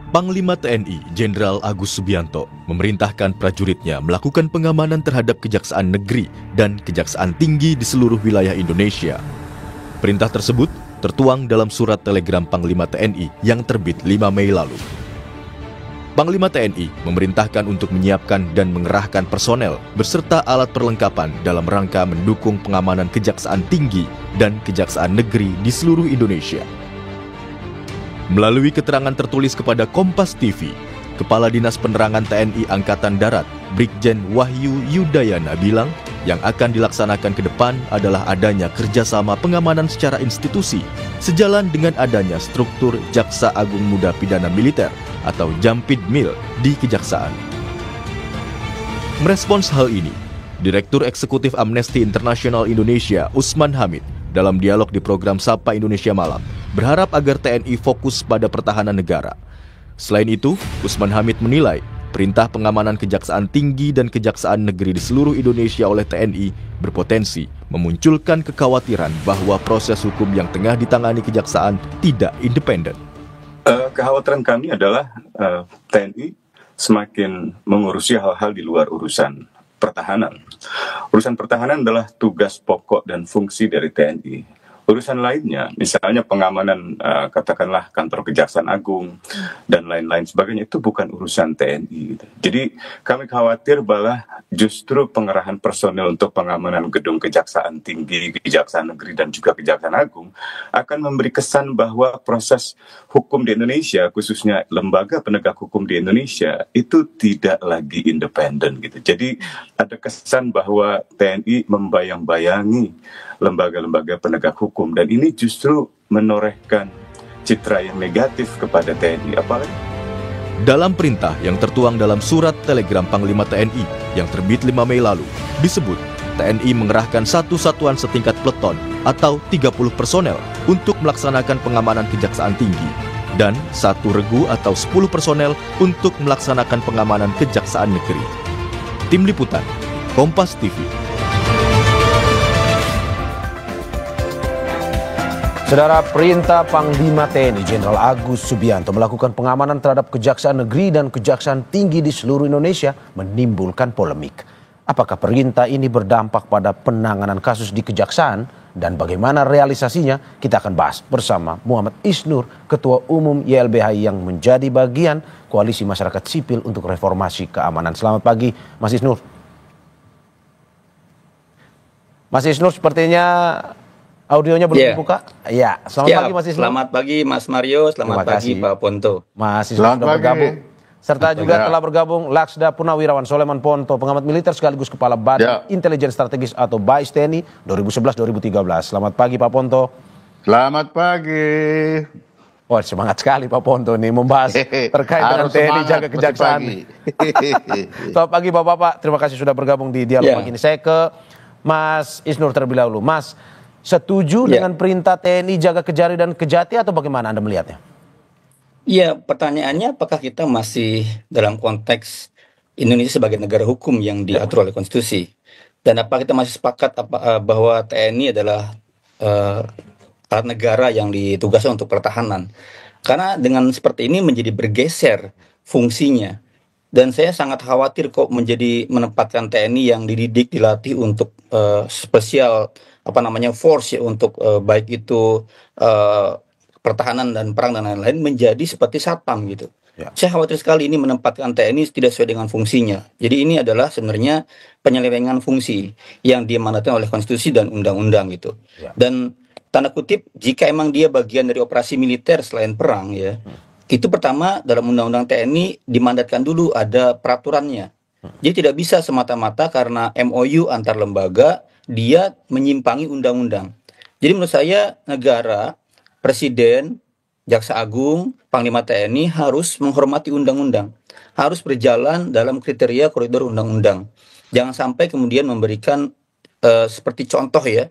Panglima TNI Jenderal Agus Subianto memerintahkan prajuritnya melakukan pengamanan terhadap Kejaksaan Negeri dan Kejaksaan Tinggi di seluruh wilayah Indonesia. Perintah tersebut tertuang dalam surat telegram Panglima TNI yang terbit 5 Mei lalu. Panglima TNI memerintahkan untuk menyiapkan dan mengerahkan personel beserta alat perlengkapan dalam rangka mendukung pengamanan Kejaksaan Tinggi dan Kejaksaan Negeri di seluruh Indonesia. Melalui keterangan tertulis kepada Kompas TV, Kepala Dinas Penerangan TNI Angkatan Darat, Brigjen Wahyu Yudayana bilang, yang akan dilaksanakan ke depan adalah adanya kerjasama pengamanan secara institusi, sejalan dengan adanya struktur Jaksa Agung Muda Pidana Militer atau Jampidmil di Kejaksaan. Merespons hal ini, Direktur Eksekutif Amnesty International Indonesia, Usman Hamid, dalam dialog di program Sapa Indonesia Malam, berharap agar TNI fokus pada pertahanan negara. Selain itu, Usman Hamid menilai perintah pengamanan Kejaksaan Tinggi dan Kejaksaan Negeri di seluruh Indonesia oleh TNI berpotensi memunculkan kekhawatiran bahwa proses hukum yang tengah ditangani Kejaksaan tidak independen. Kekhawatiran kami adalah TNI semakin mengurusi hal-hal di luar urusan pertahanan. Urusan pertahanan adalah tugas pokok dan fungsi dari TNI. Urusan lainnya, misalnya pengamanan katakanlah kantor Kejaksaan Agung dan lain-lain sebagainya, itu bukan urusan TNI. Jadi kami khawatir bahwa justru pengerahan personel untuk pengamanan gedung Kejaksaan Tinggi, Kejaksaan Negeri dan juga Kejaksaan Agung akan memberi kesan bahwa proses hukum di Indonesia, khususnya lembaga penegak hukum di Indonesia, itu tidak lagi independen gitu. Jadi ada kesan bahwa TNI membayang-bayangi lembaga-lembaga penegak hukum, dan ini justru menorehkan citra yang negatif kepada TNI. Apalagi dalam perintah yang tertuang dalam surat telegram Panglima TNI yang terbit 5 Mei lalu, disebut TNI mengerahkan satu satuan setingkat peleton atau 30 personel untuk melaksanakan pengamanan Kejaksaan Tinggi dan satu regu atau 10 personel untuk melaksanakan pengamanan Kejaksaan Negeri. Tim Liputan, Kompas TV. Saudara, perintah Panglima TNI Jenderal Agus Subianto melakukan pengamanan terhadap Kejaksaan Negeri dan Kejaksaan Tinggi di seluruh Indonesia menimbulkan polemik. Apakah perintah ini berdampak pada penanganan kasus di Kejaksaan dan bagaimana realisasinya? Kita akan bahas bersama Muhammad Isnur, Ketua Umum YLBHI yang menjadi bagian Koalisi Masyarakat Sipil untuk Reformasi Keamanan. Selamat pagi, Mas Isnur. Mas Isnur, sepertinya audionya belum dibuka? Ya, selamat pagi Mas Isnur. Selamat pagi Mas Mario, selamat pagi Pak Ponto. Mas Isnur sudah bergabung. Serta juga telah bergabung Laksda Punawirawan Soleman Ponto, pengamat militer sekaligus Kepala Badan Intelijen Strategis atau BAIS TNI 2011-2013. Selamat pagi Pak Ponto. Selamat pagi. Wah, semangat sekali Pak Ponto nih membahas terkait dengan TNI jaga Kejaksaan. Selamat pagi Bapak-bapak, terima kasih sudah bergabung di dialog pagi ini. Saya ke Mas Isnur terlebih dahulu. Mas, setuju dengan perintah TNI jaga Kejari dan Kejati atau bagaimana Anda melihatnya? Iya, pertanyaannya apakah kita masih dalam konteks Indonesia sebagai negara hukum yang diatur oleh konstitusi? Dan apakah kita masih sepakat bahwa TNI adalah alat negara yang ditugaskan untuk pertahanan? Karena dengan seperti ini menjadi bergeser fungsinya. Dan saya sangat khawatir kok menempatkan TNI yang dididik, dilatih untuk spesial force ya, untuk baik itu pertahanan dan perang dan lain-lain menjadi seperti satpam gitu. Saya khawatir sekali ini menempatkan TNI tidak sesuai dengan fungsinya. Jadi ini adalah sebenarnya penyelewengan fungsi yang diamanatkan oleh konstitusi dan undang-undang gitu. Dan tanda kutip jika emang dia bagian dari operasi militer selain perang ya, itu pertama dalam undang-undang TNI dimandatkan dulu ada peraturannya. Jadi tidak bisa semata-mata karena MOU antar lembaga dia menyimpangi undang-undang. Jadi menurut saya negara, Presiden, Jaksa Agung, Panglima TNI harus menghormati undang-undang. Harus berjalan dalam kriteria koridor undang-undang. Jangan sampai kemudian memberikan seperti contoh ya,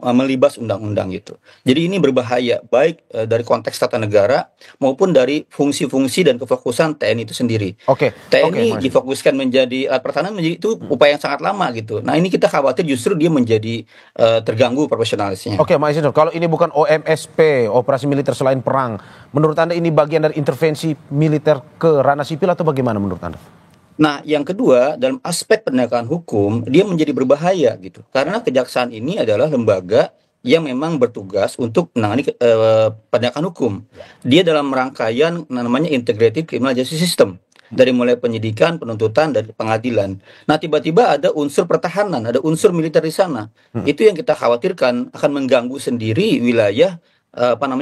melibas undang-undang gitu. Jadi ini berbahaya baik dari konteks tata negara maupun dari fungsi-fungsi dan kefokusan TNI itu sendiri. Oke, TNI Mas. difokuskan menjadi alat pertahanan menjadi itu upaya yang sangat lama gitu. Nah ini kita khawatir justru dia menjadi terganggu profesionalisnya. Oke, Mas Isnur, kalau ini bukan OMSP, operasi militer selain perang, menurut Anda ini bagian dari intervensi militer ke ranah sipil atau bagaimana menurut Anda? Nah, yang kedua, dalam aspek penegakan hukum, dia menjadi berbahaya gitu. Karena kejaksaan ini adalah lembaga yang memang bertugas untuk menangani penegakan hukum. Dia dalam rangkaian namanya integrated criminal justice system. Dari mulai penyidikan, penuntutan, dan pengadilan. Nah, tiba-tiba ada unsur pertahanan, ada unsur militer di sana. Itu yang kita khawatirkan akan mengganggu sendiri wilayah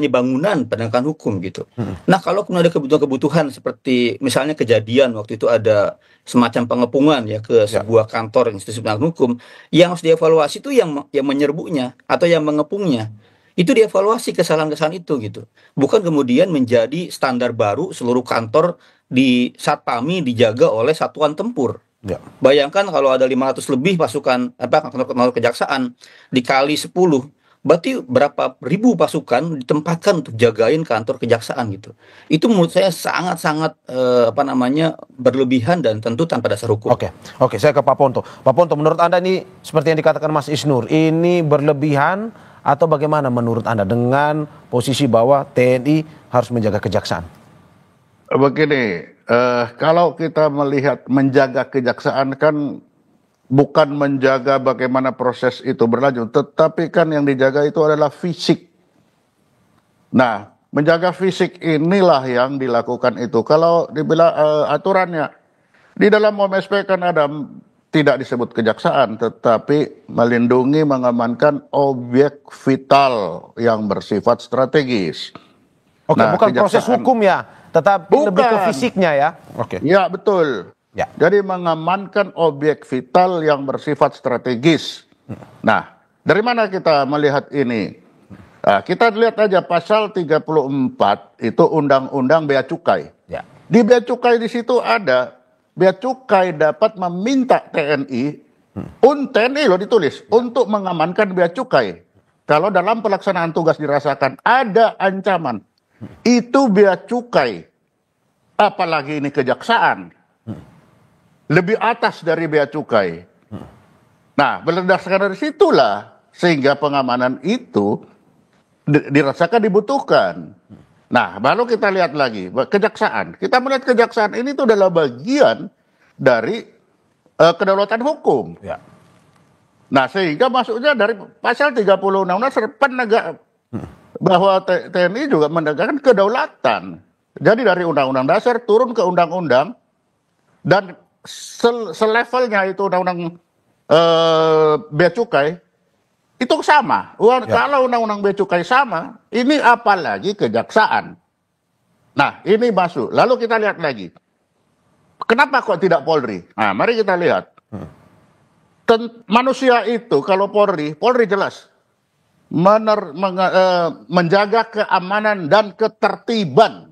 bangunan penegakan hukum gitu. Nah, kalau kemudian ada kebutuhan-kebutuhan seperti misalnya kejadian waktu itu ada semacam pengepungan ya ke sebuah kantor institusi penegakan hukum, yang harus dievaluasi itu yang menyerbunya atau yang mengepungnya. Itu dievaluasi kesalahan-kesalahan itu gitu. Bukan kemudian menjadi standar baru seluruh kantor di Satpami dijaga oleh satuan tempur. Ya. Bayangkan kalau ada 500 lebih pasukan kantor kejaksaan dikali 10, berarti berapa ribu pasukan ditempatkan untuk jagain kantor kejaksaan gitu. Itu menurut saya sangat-sangat berlebihan dan tentu tanpa dasar hukum. Oke, saya ke Pak Ponto. Pak Ponto, menurut Anda ini seperti yang dikatakan Mas Isnur, ini berlebihan atau bagaimana menurut Anda dengan posisi bahwa TNI harus menjaga kejaksaan? Begini, kalau kita melihat menjaga kejaksaan kan bukan menjaga bagaimana proses itu berlanjut, tetapi kan yang dijaga itu adalah fisik. Nah, menjaga fisik inilah yang dilakukan itu. Kalau dibilang aturannya, di dalam OMSP kan ada tidak disebut kejaksaan, tetapi melindungi, mengamankan objek vital yang bersifat strategis. Oke, nah, bukan proses hukum ya, tetapi lebih ke fisiknya ya. Oke. Ya, betul. Ya. Jadi mengamankan objek vital yang bersifat strategis. Nah, dari mana kita melihat ini? Nah, kita lihat aja pasal 34 itu Undang-Undang Bea Cukai. Ya. Di Bea Cukai di situ ada Bea Cukai dapat meminta TNI, TNI loh ditulis, untuk mengamankan Bea Cukai. Kalau dalam pelaksanaan tugas dirasakan ada ancaman, itu Bea Cukai. Apalagi ini kejaksaan. Lebih atas dari bea cukai. Nah, berdasarkan dari situlah sehingga pengamanan itu dirasakan dibutuhkan. Nah, baru kita lihat lagi kejaksaan. Kita melihat kejaksaan ini itu adalah bagian dari kedaulatan hukum. Ya. Nah, sehingga masuknya dari pasal 30 Undang-Undang bahwa TNI juga menegakkan kedaulatan. Jadi dari Undang-Undang Dasar turun ke Undang-Undang dan selevelnya itu Undang-Undang Bea Cukai itu sama. Kalau Undang-Undang Bea Cukai sama, ini apalagi kejaksaan. Nah, ini masuk. Lalu kita lihat lagi. Kenapa kok tidak Polri? Nah, mari kita lihat. Manusia itu kalau Polri jelas menjaga keamanan dan ketertiban.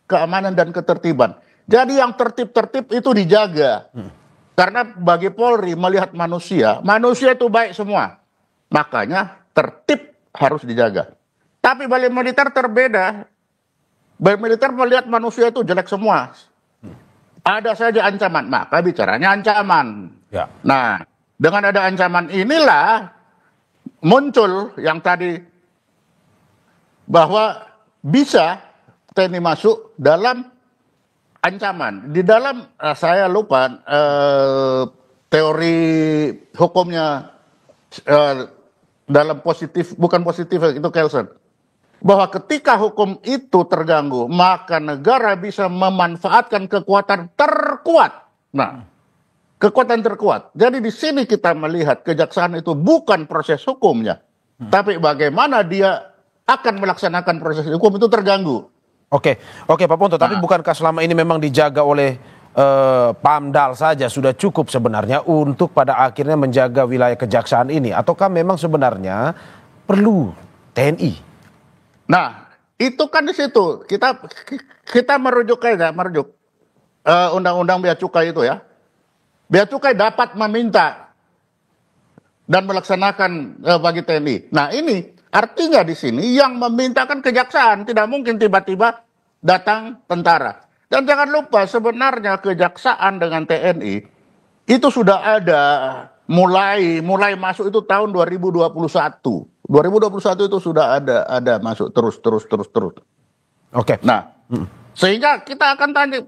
Keamanan dan ketertiban. Jadi yang tertib-tertib itu dijaga. Karena bagi Polri melihat manusia itu baik semua. Makanya tertib harus dijaga. Tapi balik militer terbeda. Balik militer melihat manusia itu jelek semua. Ada saja ancaman, maka bicaranya ancaman. Ya. Nah, dengan ada ancaman inilah muncul yang tadi bahwa bisa TNI masuk dalam ancaman. Di dalam saya lupa teori hukumnya dalam bukan positif itu Kelsen. Bahwa ketika hukum itu terganggu, maka negara bisa memanfaatkan kekuatan terkuat. Nah, kekuatan terkuat. Jadi di sini kita melihat kejaksaan itu bukan proses hukumnya, tapi bagaimana dia akan melaksanakan proses hukum itu terganggu. Oke, Pak Ponto, tapi bukankah selama ini memang dijaga oleh Pamdal saja sudah cukup sebenarnya untuk pada akhirnya menjaga wilayah kejaksaan ini? Ataukah memang sebenarnya perlu TNI? Nah, itu kan di situ kita merujuk Undang-Undang Bea Cukai itu ya. Bea Cukai dapat meminta dan melaksanakan bagi TNI. Nah ini artinya di sini yang memintakan kejaksaan, tidak mungkin tiba-tiba datang tentara. Dan jangan lupa sebenarnya kejaksaan dengan TNI itu sudah ada mulai masuk itu tahun 2021. 2021 itu sudah ada masuk terus. Oke. Nah, sehingga kita akan tanya,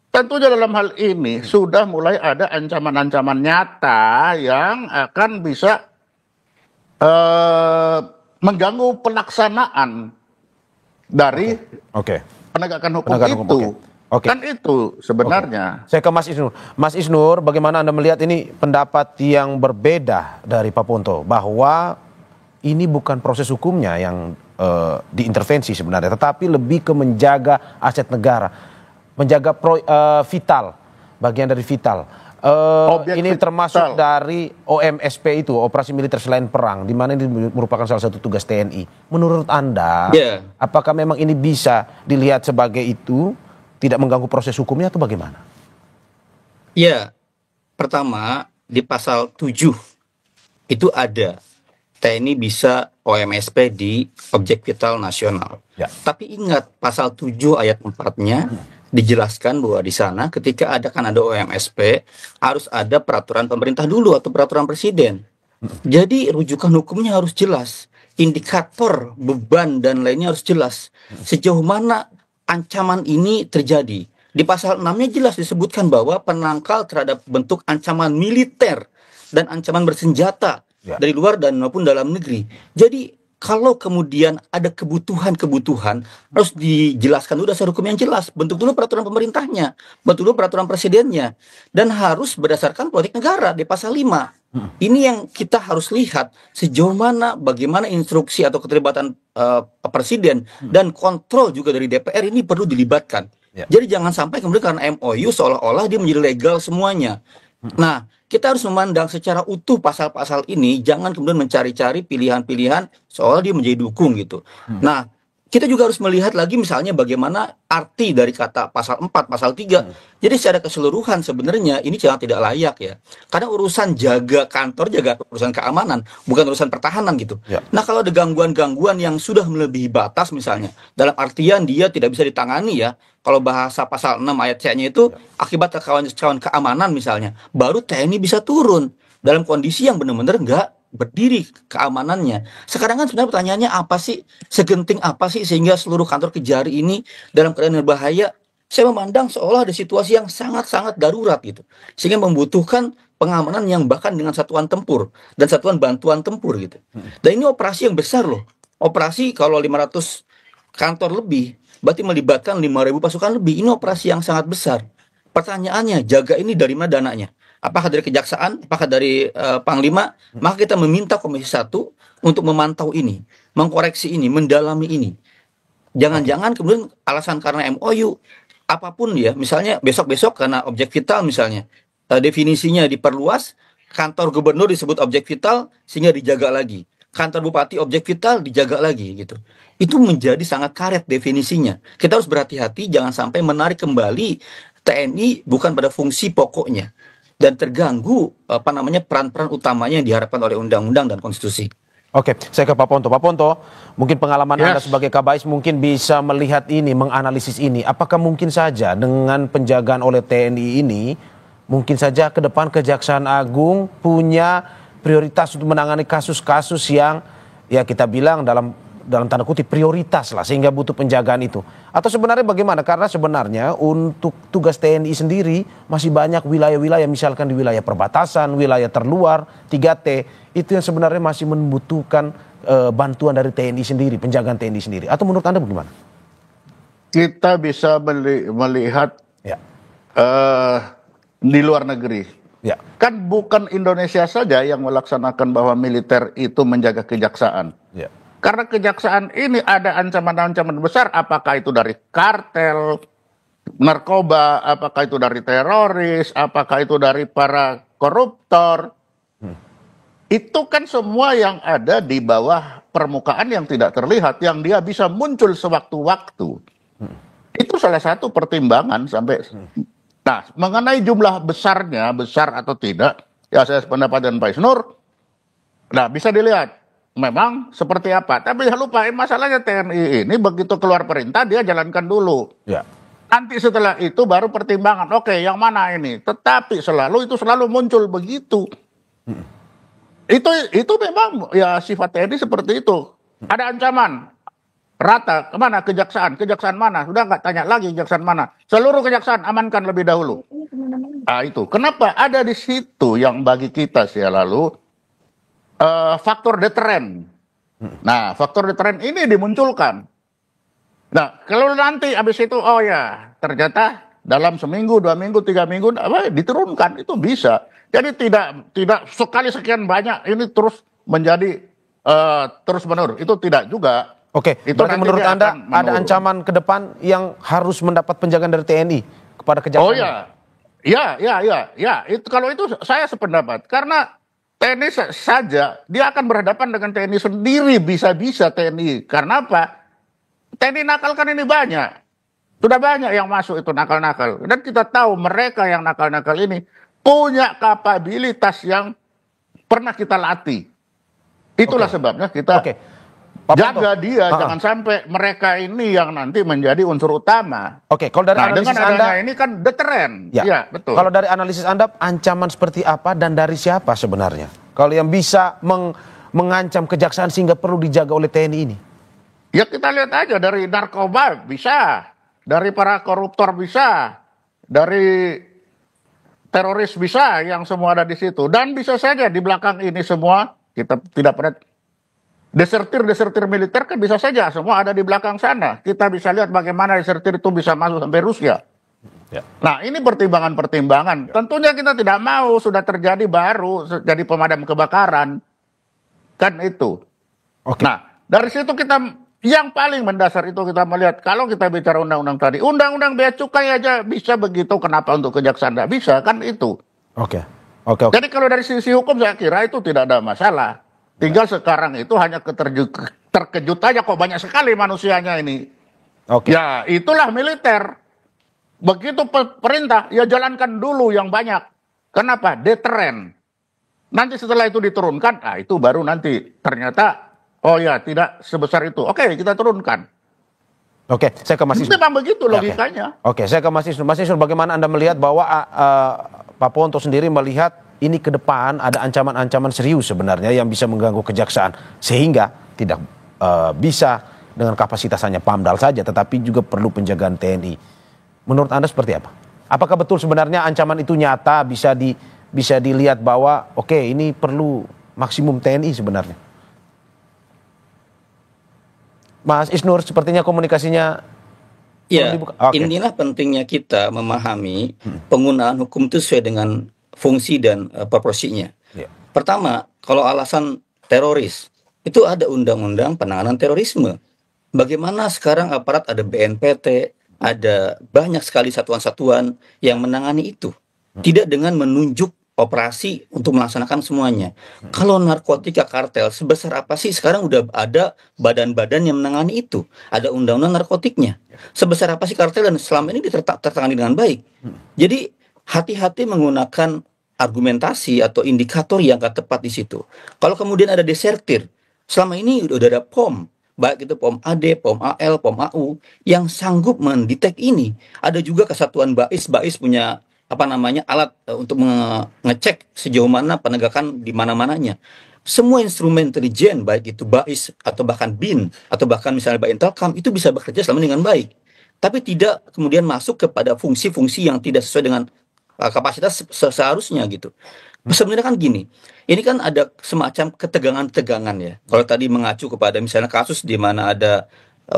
tentunya dalam hal ini sudah mulai ada ancaman-ancaman nyata yang akan bisa mengganggu pelaksanaan dari penegakan hukum itu. Kan itu sebenarnya. Saya ke Mas Isnur. Mas Isnur, bagaimana Anda melihat ini pendapat yang berbeda dari Pak Ponto bahwa ini bukan proses hukumnya yang diintervensi sebenarnya, tetapi lebih ke menjaga aset negara, menjaga vital, bagian dari vital. Ini termasuk dari OMSP itu, operasi militer selain perang, di mana ini merupakan salah satu tugas TNI. Menurut Anda, apakah memang ini bisa dilihat sebagai itu, tidak mengganggu proses hukumnya atau bagaimana? Ya, pertama di pasal 7 itu ada TNI bisa OMSP di objek vital nasional. Tapi ingat pasal 7 ayat 4-nya dijelaskan bahwa di sana ketika ada OMSP harus ada peraturan pemerintah dulu atau peraturan presiden. Jadi rujukan hukumnya harus jelas, indikator beban dan lainnya harus jelas. Sejauh mana ancaman ini terjadi. Di pasal 6-nya jelas disebutkan bahwa penangkal terhadap bentuk ancaman militer dan ancaman bersenjata dari luar dan maupun dalam negeri. Jadi kalau kemudian ada kebutuhan harus dijelaskan dulu dasar hukum yang jelas, bentuk dulu peraturan pemerintahnya, bentuk dulu peraturan presidennya, dan harus berdasarkan politik negara di pasal 5. Ini yang kita harus lihat sejauh mana bagaimana instruksi atau keterlibatan presiden dan kontrol juga dari DPR ini perlu dilibatkan. Jadi jangan sampai kemudian karena MOU seolah-olah dia menjadi legal semuanya. Nah, kita harus memandang secara utuh pasal-pasal ini, jangan kemudian mencari-cari pilihan-pilihan seolah dia menjadi dukung gitu. Nah, kita juga harus melihat lagi misalnya bagaimana arti dari kata pasal 4, pasal 3. Jadi secara keseluruhan sebenarnya ini sangat tidak layak ya. Karena urusan jaga kantor, jaga urusan keamanan, bukan urusan pertahanan gitu. Nah kalau ada gangguan-gangguan yang sudah melebihi batas misalnya, dalam artian dia tidak bisa ditangani ya. Kalau bahasa pasal 6 ayat C-nya itu akibat kekacauan keamanan misalnya, baru TNI bisa turun dalam kondisi yang benar-benar enggak berdiri keamanannya. Sekarang kan sebenarnya pertanyaannya apa sih, segenting apa sih sehingga seluruh kantor Kejari ini dalam keadaan berbahaya? Saya memandang seolah ada situasi yang sangat-sangat darurat gitu, sehingga membutuhkan pengamanan yang bahkan dengan satuan tempur dan satuan bantuan tempur gitu. Dan ini operasi yang besar loh. Operasi kalau 500 kantor lebih, berarti melibatkan 5.000 pasukan lebih. Ini operasi yang sangat besar. Pertanyaannya, jaga ini dari mana dananya? Apakah dari kejaksaan, apakah dari Panglima? Maka kita meminta Komisi 1 untuk memantau ini, mengkoreksi ini, mendalami ini. Jangan-jangan kemudian alasan karena MOU, apapun ya, misalnya besok-besok karena objek vital misalnya, definisinya diperluas, kantor gubernur disebut objek vital sehingga dijaga lagi. Kantor bupati objek vital dijaga lagi gitu. Itu menjadi sangat karet definisinya. Kita harus berhati-hati jangan sampai menarik kembali TNI bukan pada fungsi pokoknya dan terganggu peran-peran utamanya yang diharapkan oleh undang-undang dan konstitusi. Oke, saya ke Pak Ponto. Pak Ponto, mungkin pengalaman Anda sebagai Kabais mungkin bisa melihat ini, menganalisis ini. Apakah mungkin saja dengan penjagaan oleh TNI ini, mungkin saja ke depan Kejaksaan Agung punya prioritas untuk menangani kasus-kasus yang ya kita bilang dalam tanda kutip prioritas lah, sehingga butuh penjagaan itu. Atau sebenarnya bagaimana? Karena sebenarnya untuk tugas TNI sendiri masih banyak wilayah-wilayah, misalkan di wilayah perbatasan, wilayah terluar, 3T, itu yang sebenarnya masih membutuhkan bantuan dari TNI sendiri, penjagaan TNI sendiri. Atau menurut Anda bagaimana? Kita bisa melihat di luar negeri. Kan bukan Indonesia saja yang melaksanakan bahwa militer itu menjaga kejaksaan. Karena kejaksaan ini ada ancaman-ancaman besar, apakah itu dari kartel, narkoba, apakah itu dari teroris, apakah itu dari para koruptor. Itu kan semua yang ada di bawah permukaan yang tidak terlihat, yang dia bisa muncul sewaktu-waktu. Itu salah satu pertimbangan sampai. Nah, mengenai jumlah besarnya, besar atau tidak, ya saya sependapat dengan Pak Isnur, Nah, bisa dilihat memang seperti apa. Tapi jangan lupa, masalahnya TNI ini begitu keluar perintah dia jalankan dulu. Ya. Nanti setelah itu baru pertimbangan. Oke, yang mana ini? Tetapi itu selalu muncul begitu. Itu memang ya sifat TNI seperti itu. Ada ancaman. Rata kemana? Kejaksaan mana? Sudah nggak tanya lagi kejaksaan mana. Seluruh kejaksaan amankan lebih dahulu. Nah itu. Kenapa ada di situ yang bagi kita lalu faktor deteren. Nah, faktor deteren ini dimunculkan. Nah, kalau nanti habis itu, oh ya, ternyata dalam seminggu, 2 minggu, 3 minggu, diturunkan, itu bisa. Jadi tidak sekali sekian banyak ini terus menjadi terus menurun. Itu tidak juga. Oke, Itu berarti nanti menurut dia Anda akan ada menurun. ancaman ke depan yang harus mendapat penjagaan dari TNI kepada kejaksaan? Oh ya, ya. Kalau itu saya sependapat. Karena TNI saja dia akan berhadapan dengan TNI sendiri, bisa-bisa TNI. Karena apa? TNI nakal kan ini banyak. Sudah banyak yang masuk itu nakal-nakal. Dan kita tahu mereka yang nakal-nakal ini punya kapabilitas yang pernah kita latih. Itulah sebabnya kita Oke. Pak Ponto. jaga dia, jangan sampai mereka ini yang nanti menjadi unsur utama. Oke, kalau dari Nah, analisis dengan Anda, adanya ini kan deteren. Ya, betul. Kalau dari analisis Anda, ancaman seperti apa dan dari siapa sebenarnya? Kalau yang bisa mengancam kejaksaan sehingga perlu dijaga oleh TNI ini? Ya kita lihat aja dari narkoba bisa, dari para koruptor bisa, dari teroris bisa, yang semua ada di situ. Dan bisa saja di belakang ini semua, kita tidak pernah, desertir militer kan bisa saja, semua ada di belakang sana. Kita bisa lihat bagaimana desertir itu bisa masuk sampai Rusia. Ya. Nah ini pertimbangan-pertimbangan. Tentunya kita tidak mau sudah terjadi baru, jadi pemadam kebakaran. Kan itu. Oke. Nah, dari situ kita yang paling mendasar itu kita melihat kalau kita bicara undang-undang tadi, undang-undang bea cukai aja bisa begitu, kenapa untuk kejaksaan tidak bisa? Kan itu. Oke. Jadi kalau dari sisi hukum saya kira itu tidak ada masalah. Tinggal sekarang itu hanya terkejut aja kok banyak sekali manusianya ini. Oke. Ya, itulah militer. Begitu perintah, ya jalankan dulu yang banyak. Kenapa? Deteren. Nanti setelah itu diturunkan, itu baru nanti ternyata, oh ya tidak sebesar itu. Oke, kita turunkan. Oke, saya ke Mas Isnur. Memang begitu logikanya. Oke, saya ke Mas Isnur. Mas Isnur, bagaimana Anda melihat bahwa Pak Ponto sendiri melihat ini ke depan ada ancaman-ancaman serius sebenarnya yang bisa mengganggu kejaksaan sehingga tidak bisa dengan kapasitas hanya Pamdal saja, tetapi juga perlu penjagaan TNI. Menurut Anda seperti apa? Apakah betul sebenarnya ancaman itu nyata, bisa dilihat bahwa oke, ini perlu maksimum TNI sebenarnya? Mas Isnur, sepertinya komunikasinya Ya, dibuka. Oke. inilah pentingnya kita memahami penggunaan hukum itu sesuai dengan fungsi dan proporsinya. Ya. Pertama, kalau alasan teroris, itu ada undang-undang penanganan terorisme. Bagaimana sekarang aparat ada BNPT, ada banyak sekali satuan-satuan yang menangani itu. Tidak dengan menunjuk operasi untuk melaksanakan semuanya. Kalau narkotika kartel, sebesar apa sih sekarang udah ada badan-badan yang menangani itu. Ada undang-undang narkotiknya. Sebesar apa sih kartel dan selama ini tertangani dengan baik. Jadi hati-hati menggunakan argumentasi atau indikator yang gak tepat di situ. Kalau kemudian ada desertir, selama ini udah ada POM, baik itu POM AD, POM AL, POM AU, yang sanggup mendetek ini. Ada juga kesatuan BAIS punya alat untuk mengecek sejauh mana penegakan di mana-mananya. Semua instrumen intelijen, baik itu BAIS atau bahkan BIN, atau bahkan misalnya Baintelkam, itu bisa bekerja selama dengan baik. Tapi tidak kemudian masuk kepada fungsi-fungsi yang tidak sesuai dengan kapasitas seharusnya gitu. Sebenarnya kan gini, ini kan ada semacam ketegangan-tegangan ya. Kalau tadi mengacu kepada misalnya kasus di mana ada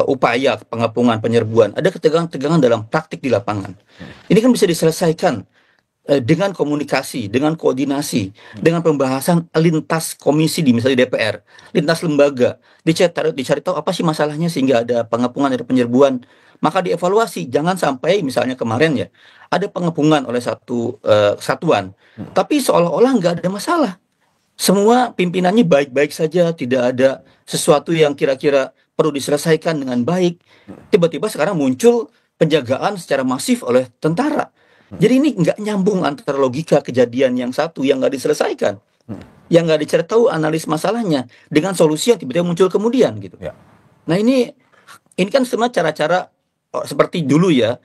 upaya pengepungan, penyerbuan, ada ketegangan-tegangan dalam praktik di lapangan. Ini kan bisa diselesaikan dengan komunikasi, dengan koordinasi, dengan pembahasan lintas komisi di misalnya DPR, lintas lembaga, dicari tahu apa sih masalahnya sehingga ada pengepungan, ada penyerbuan. Maka dievaluasi, jangan sampai misalnya kemarin ya, ada pengepungan oleh satu satuan, tapi seolah-olah nggak ada masalah. Semua pimpinannya baik-baik saja, tidak ada sesuatu yang kira-kira perlu diselesaikan dengan baik. Tiba-tiba sekarang muncul penjagaan secara masif oleh tentara. Jadi ini nggak nyambung antara logika kejadian yang satu yang nggak diselesaikan. yang nggak dicari tahu analis masalahnya dengan solusi yang tiba-tiba muncul kemudian gitu. Ya. Nah ini kan semua cara-cara seperti dulu ya,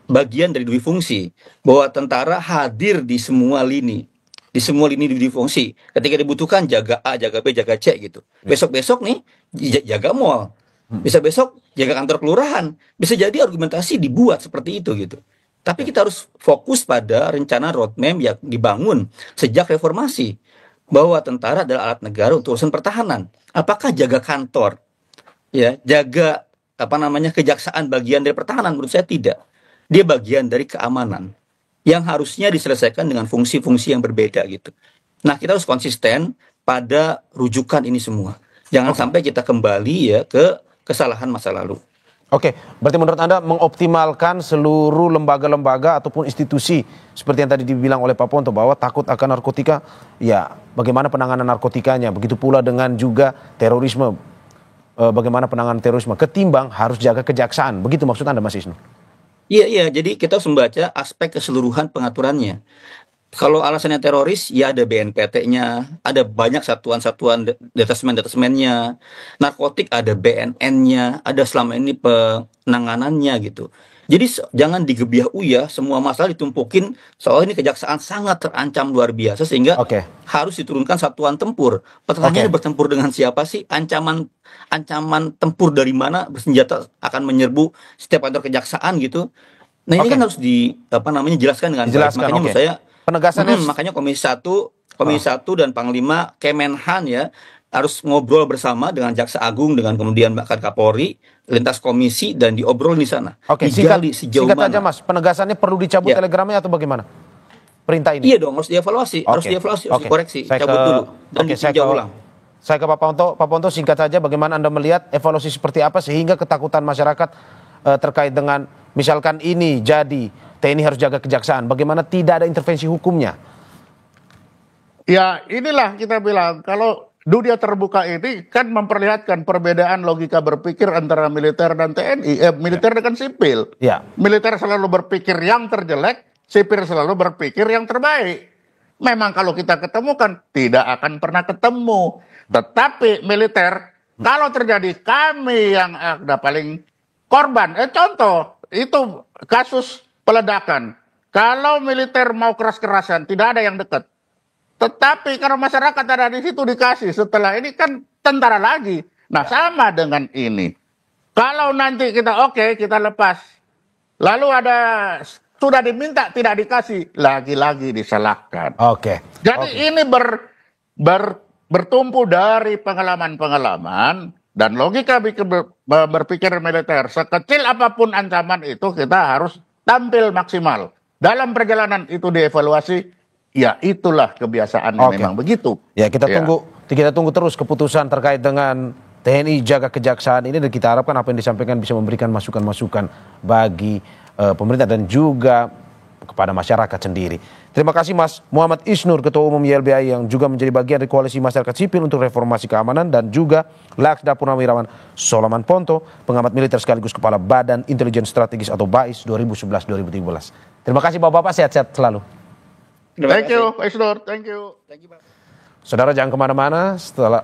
bagian dari dui fungsi, bahwa tentara hadir di semua lini dui fungsi. Ketika dibutuhkan jaga A, jaga B, jaga C gitu. Besok-besok nih jaga mall, bisa besok jaga kantor kelurahan. Bisa jadi argumentasi dibuat seperti itu gitu. Tapi kita harus fokus pada rencana roadmap yang dibangun sejak reformasi, bahwa tentara adalah alat negara untuk urusan pertahanan. Apakah jaga kantor, ya, jaga kejaksaan bagian dari pertahanan? Menurut saya tidak. Dia bagian dari keamanan yang harusnya diselesaikan dengan fungsi-fungsi yang berbeda gitu. Nah, kita harus konsisten pada rujukan ini semua. Jangan sampai kita kembali ya ke kesalahan masa lalu. Oke, berarti menurut Anda mengoptimalkan seluruh lembaga-lembaga ataupun institusi seperti yang tadi dibilang oleh Pak Ponto bahwa takut akan narkotika, ya bagaimana penanganan narkotikanya, begitu pula dengan juga terorisme, bagaimana penanganan terorisme, ketimbang harus jaga kejaksaan, begitu maksud Anda Mas Isnu? Iya, jadi kita harus membaca aspek keseluruhan pengaturannya. Kalau alasannya teroris, ya ada BNPT-nya, ada banyak satuan-satuan detasmen-detasmennya. Narkotik ada BNN-nya, ada selama ini penanganannya gitu. Jadi jangan digebiah uyah, semua masalah ditumpukin, soalnya ini kejaksaan sangat terancam luar biasa sehingga harus diturunkan satuan tempur. Pertanyaannya bertempur dengan siapa sih? Ancaman tempur dari mana bersenjata akan menyerbu setiap kantor kejaksaan gitu. Nah ini kan harus jelaskan dengan baik. Makanya menurut saya penegasannya makanya Komisi 1 dan Panglima Kemenhan ya harus ngobrol bersama dengan Jaksa Agung, dengan kemudian bahkan Kapolri, lintas komisi, dan diobrol di sana. Digali sejauh singkat mana. aja Mas, penegasannya perlu dicabut telegramnya atau bagaimana? Perintah ini? Iya dong, harus dievaluasi, harus dikoreksi, cabut dulu, dan ditinjau ulang. Saya ke Pak Ponto, singkat saja bagaimana Anda melihat evaluasi seperti apa sehingga ketakutan masyarakat terkait dengan misalkan ini jadi TNI harus jaga kejaksaan, bagaimana tidak ada intervensi hukumnya? Ya inilah kita bilang, kalau dunia terbuka ini kan memperlihatkan perbedaan logika berpikir antara militer dan TNI, militer dengan sipil. Ya. Militer selalu berpikir yang terjelek, sipil selalu berpikir yang terbaik. Memang kalau kita ketemukan tidak akan pernah ketemu. Tetapi militer, kalau terjadi kami yang ada paling korban. Contoh, itu kasus peledakan. Kalau militer mau keras-kerasan, tidak ada yang dekat. Tetapi kalau masyarakat ada di situ dikasih, setelah ini kan tentara lagi. Nah sama dengan ini. Kalau nanti kita kita lepas. Lalu ada sudah diminta tidak dikasih, lagi-lagi disalahkan. Jadi ini bertumpu dari pengalaman-pengalaman dan logika berpikir militer. Sekecil apapun ancaman itu kita harus tampil maksimal. Dalam perjalanan itu dievaluasi. Ya itulah kebiasaan memang begitu. Ya kita tunggu terus keputusan terkait dengan TNI jaga kejaksaan ini dan kita harapkan apa yang disampaikan bisa memberikan masukan-masukan bagi pemerintah dan juga kepada masyarakat sendiri. Terima kasih Mas Muhammad Isnur, Ketua Umum YLBI yang juga menjadi bagian dari Koalisi Masyarakat Sipil untuk Reformasi Keamanan, dan juga Laksda Purnawirawan Solaman Ponto, pengamat militer sekaligus Kepala Badan Intelijen Strategis atau BAIS 2011-2013. Terima kasih Bapak-Bapak, sehat-sehat selalu. Thank you, Pak Isnur. Thank you. Saudara jangan kemana-mana, setelah